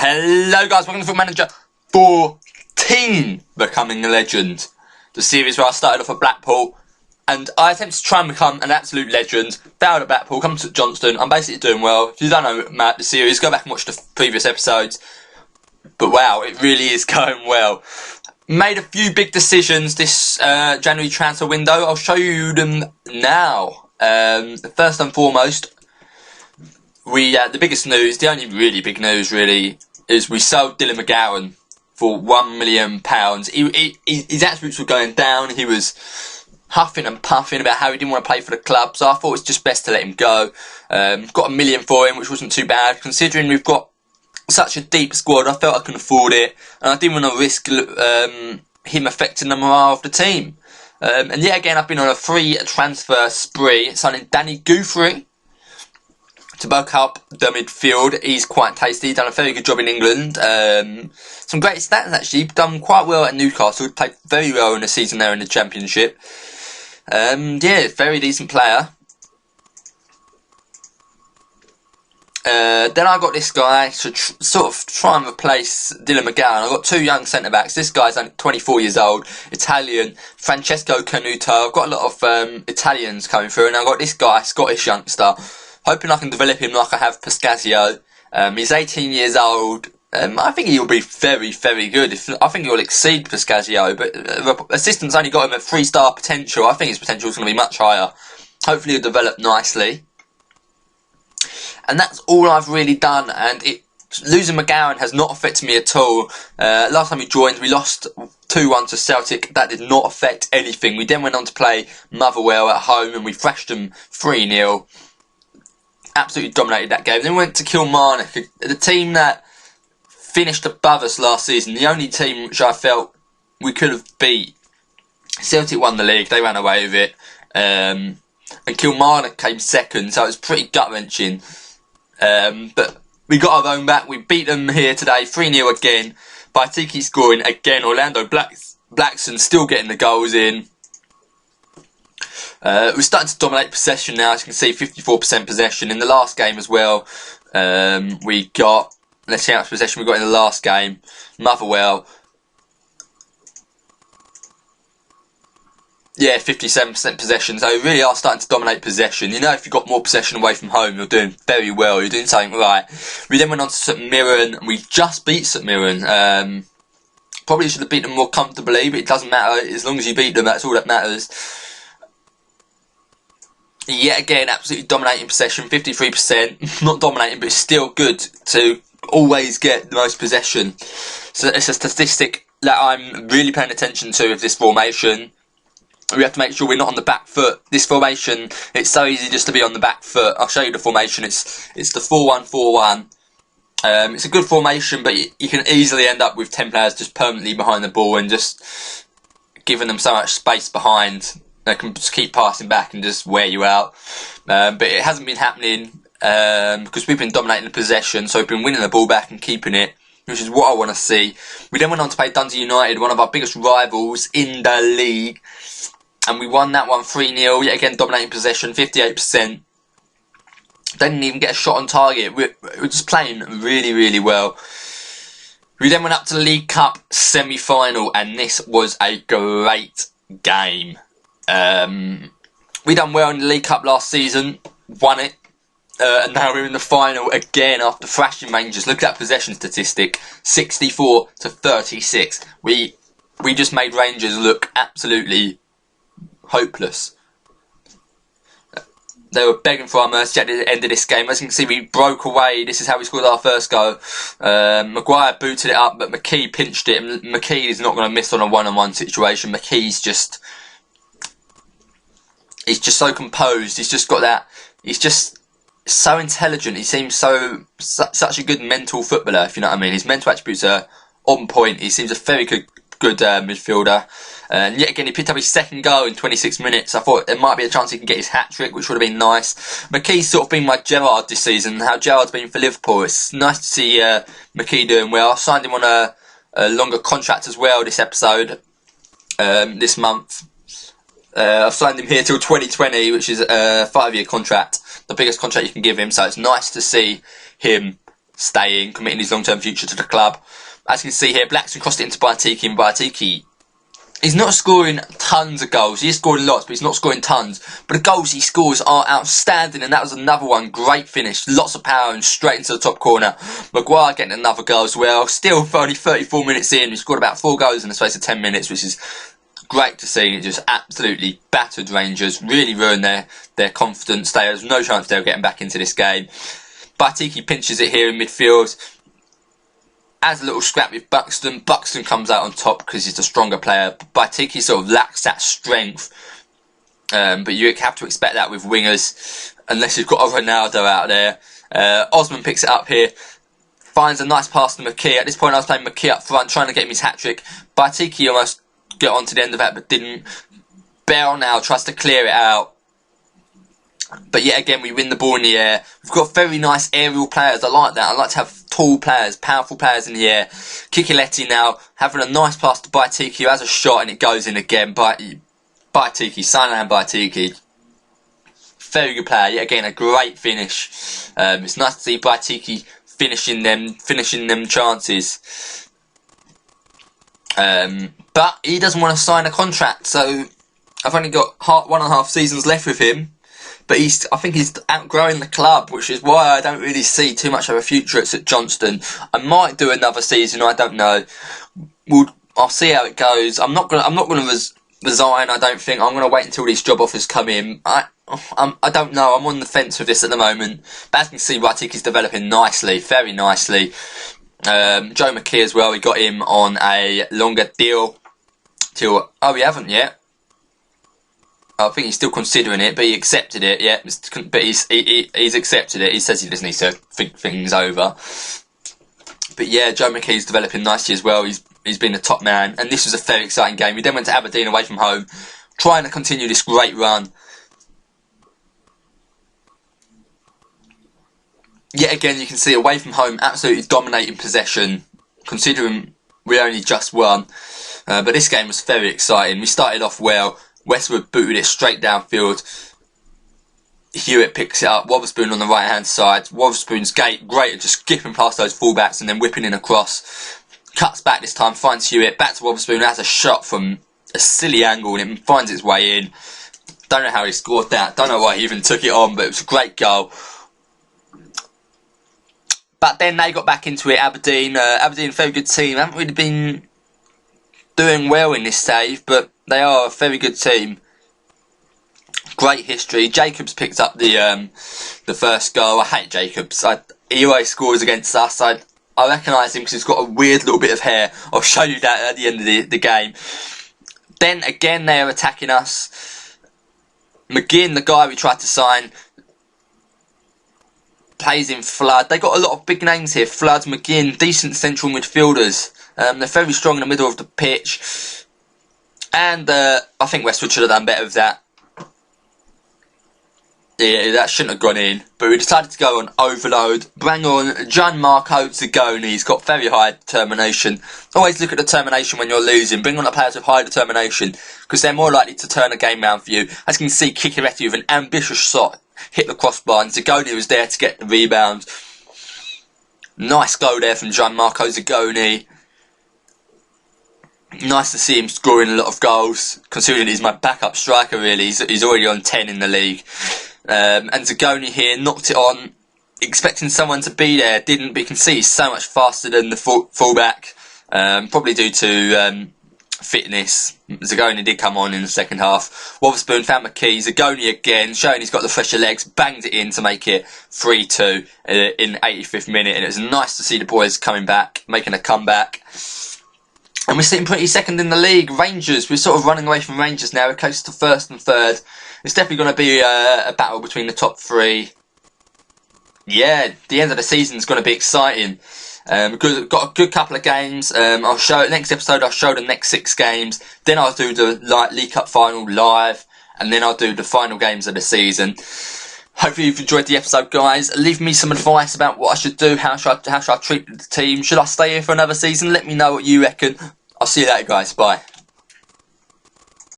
Hello guys, welcome to Football Manager 14, Becoming a Legend. The series where I started off at Blackpool and I attempted to try and become an absolute legend. Failed at Blackpool, come to St Johnstone. I'm basically doing well. If you don't know about the series, go back and watch the previous episodes. But wow, it really is going well. Made a few big decisions this January transfer window. I'll show you them now. First and foremost, the biggest news, the only really big news really, is we sold Dylan McGowan for £1 million. His attributes were going down. He was huffing and puffing about how he didn't want to play for the club, so I thought it was just best to let him go. Got £1 million for him, which wasn't too bad considering we've got such a deep squad. I felt I could afford it, and I didn't want to risk him affecting the morale of the team. And yet again, I've been on a free transfer spree, signing Danny Guthrie to bulk up the midfield. He's quite tasty. He's done a very good job in England. Some great stats actually. Done quite well at Newcastle. Played very well in the season there in the Championship. Very decent player. Then I got this guy to sort of try and replace Dylan McGowan. I've got two young centre-backs. This guy's only 24 years old, Italian, Francesco Canuto. I've got a lot of Italians coming through, and I've got this guy, Scottish youngster. Hoping I can develop him like I have Pascasio. He's 18 years old. I think he'll be very, very good. I think he'll exceed Pascasio, but the assistant's only got him at 3-star potential. I think his potential is going to be much higher. Hopefully he'll develop nicely. And that's all I've really done, and losing McGowan has not affected me at all. Last time we joined, we lost 2-1 to Celtic. That did not affect anything. We then went on to play Motherwell at home, and we thrashed them 3-0. Absolutely dominated that game. Then we went to Kilmarnock, the team that finished above us last season, the only team which I felt we could have beat. Celtic won the league, they ran away with it, and Kilmarnock came second, so it was pretty gut-wrenching. But we got our own back. We beat them here today 3-0 again by Tiki scoring again. Orlando Blackson still getting the goals in. We're starting to dominate possession now. As you can see, 54% possession in the last game as well. We got, let's see how much possession we got in the last game. Motherwell. 57% possession. So we really are starting to dominate possession. You know, if you've got more possession away from home, you're doing very well. You're doing something right. We then went on to St Mirren, and we just beat St Mirren. Probably should have beaten them more comfortably, but it doesn't matter. As long as you beat them, that's all that matters. Yet again, absolutely dominating possession, 53%. Not dominating, but it's still good to always get the most possession. So it's a statistic that I'm really paying attention to with this formation. We have to make sure we're not on the back foot. This formation, it's so easy just to be on the back foot. I'll show you the formation. It's the 4-1-4-1. It's a good formation, but you can easily end up with 10 players just permanently behind the ball and just giving them so much space behind. They can just keep passing back and just wear you out. But it hasn't been happening because we've been dominating the possession, so we've been winning the ball back and keeping it, which is what I want to see. We then went on to play Dundee United, one of our biggest rivals in the league, and we won that one 3-0. Yet again, dominating possession, 58%. They didn't even get a shot on target. We're just playing really, really well. We then went up to the League Cup semi-final, and this was a great game. We done well in the League Cup last season, won it, and now we're in the final again after thrashing Rangers. Look at that possession statistic, 64-36. We just made Rangers look absolutely hopeless. They were begging for our mercy at the end of this game. As you can see, we broke away. This is how we scored our first goal. Maguire booted it up, but McKee pinched it, and McKee is not going to miss on a one-on-one situation. McKee's just... he's just so composed. He's just got that... he's just so intelligent. He seems such a good mental footballer, if you know what I mean. His mental attributes are on point. He seems a very good midfielder. And yet again, he picked up his second goal in 26 minutes. I thought there might be a chance he can get his hat-trick, which would have been nice. McKee's sort of been my Gerrard this season, how Gerrard's been for Liverpool. It's nice to see McKee doing well. I signed him on a longer contract as well this month. I've signed him here till 2020, which is a 5-year contract, the biggest contract you can give him, so it's nice to see him staying, committing his long-term future to the club. As you can see here, Blackson crossed it into Baitiki, and Baitiki, he's not scoring tons of goals. He is scoring lots, but he's not scoring tons. But the goals he scores are outstanding, and that was another one. Great finish, lots of power, and straight into the top corner. McGowan getting another goal as well. Still only 34 minutes in, he scored about 4 goals in the space of 10 minutes, which is great to see. It just absolutely battered Rangers, really ruined their confidence. There's no chance they were getting back into this game. Baitiki pinches it here in midfield. Has a little scrap with Blackson. Blackson comes out on top because he's the stronger player. Baitiki sort of lacks that strength. But you have to expect that with wingers, unless you've got a Ronaldo out there. Osman picks it up here. Finds a nice pass to McKee. At this point I was playing McKee up front, trying to get him his hat-trick. Baitiki almost got on to the end of that, but didn't. Bell now tries to clear it out. But yet again, we win the ball in the air. We've got very nice aerial players. I like that. I like to have tall players, powerful players in the air. Kikiletti now having a nice pass to Baitiki, who has a shot and it goes in again. Baitiki, Sinan Baitiki. Very good player. Yet again, a great finish. It's nice to see Baitiki finishing them chances. But he doesn't want to sign a contract, so I've only got 1.5 seasons left with him. But I think he's outgrowing the club, which is why I don't really see too much of a future at St Johnstone. I might do another season, I don't know. I'll see how it goes. I'm not gonna resign. I don't think. I'm gonna wait until these job offers come in. I don't know. I'm on the fence with this at the moment. But as you can see, Baitiki's developing nicely, very nicely. Joe McKee as well. We got him on a longer deal. We haven't yet. I think he's still considering it, but he accepted it, yeah. But he's accepted it. He says he just needs to think things over. But yeah, Joe McKee's developing nicely as well. He's been a top man, and this was a very exciting game. We then went to Aberdeen away from home, trying to continue this great run. Yet again, you can see away from home, absolutely dominating possession, considering we only just won. But this game was very exciting. We started off well. Westwood booted it straight downfield. Hewitt picks it up. Wotherspoon on the right hand side. Wotherspoon's great at just skipping past those fullbacks and then whipping in across. Cuts back this time, finds Hewitt. Back to Wotherspoon. Has a shot from a silly angle and it finds its way in. Don't know how he scored that. Don't know why he even took it on, but it was a great goal. But then they got back into it. Aberdeen, a very good team. Haven't really been doing well in this save, but they are a very good team. Great history. Jacobs picked up the first goal. I hate Jacobs. He always scores against us. I recognise him because he's got a weird little bit of hair. I'll show you that at the end of the game. Then again they are attacking us. McGinn, the guy we tried to sign, plays in Flood. They got a lot of big names here. Flood, McGinn, decent central midfielders. They're very strong in the middle of the pitch. And I think Westwood should have done better with that. Yeah, that shouldn't have gone in. But we decided to go on overload. Bring on Gianmarco Zigoni. He's got very high determination. Always look at determination when you're losing. Bring on the players with high determination, because they're more likely to turn a game round for you. As you can see, Kikiletti with an ambitious shot hit the crossbar, and Zigoni was there to get the rebound. Nice goal there from Gianmarco Zigoni. Nice to see him scoring a lot of goals, considering he's my backup striker really. He's already on 10 in the league. And Zigoni here knocked it on, expecting someone to be there, didn't, but you can see he's so much faster than the fullback, probably due to fitness. Zigoni did come on in the second half. Wotherspoon found McKee. Zigoni again, showing he's got the fresher legs, banged it in to make it 3-2 in the 85th minute, and it was nice to see the boys coming back, making a comeback. And we're sitting pretty second in the league. Rangers, we're sort of running away from Rangers now. We're close to first and third. It's definitely going to be a battle between the top three. Yeah, the end of the season is going to be exciting. We've got a good couple of games. I'll show next episode. I'll show the next 6 games. Then I'll do the League Cup final live, and then I'll do the final games of the season. Hopefully you've enjoyed the episode, guys. Leave me some advice about what I should do. How should I treat the team? Should I stay here for another season? Let me know what you reckon. I'll see you later, guys. Bye.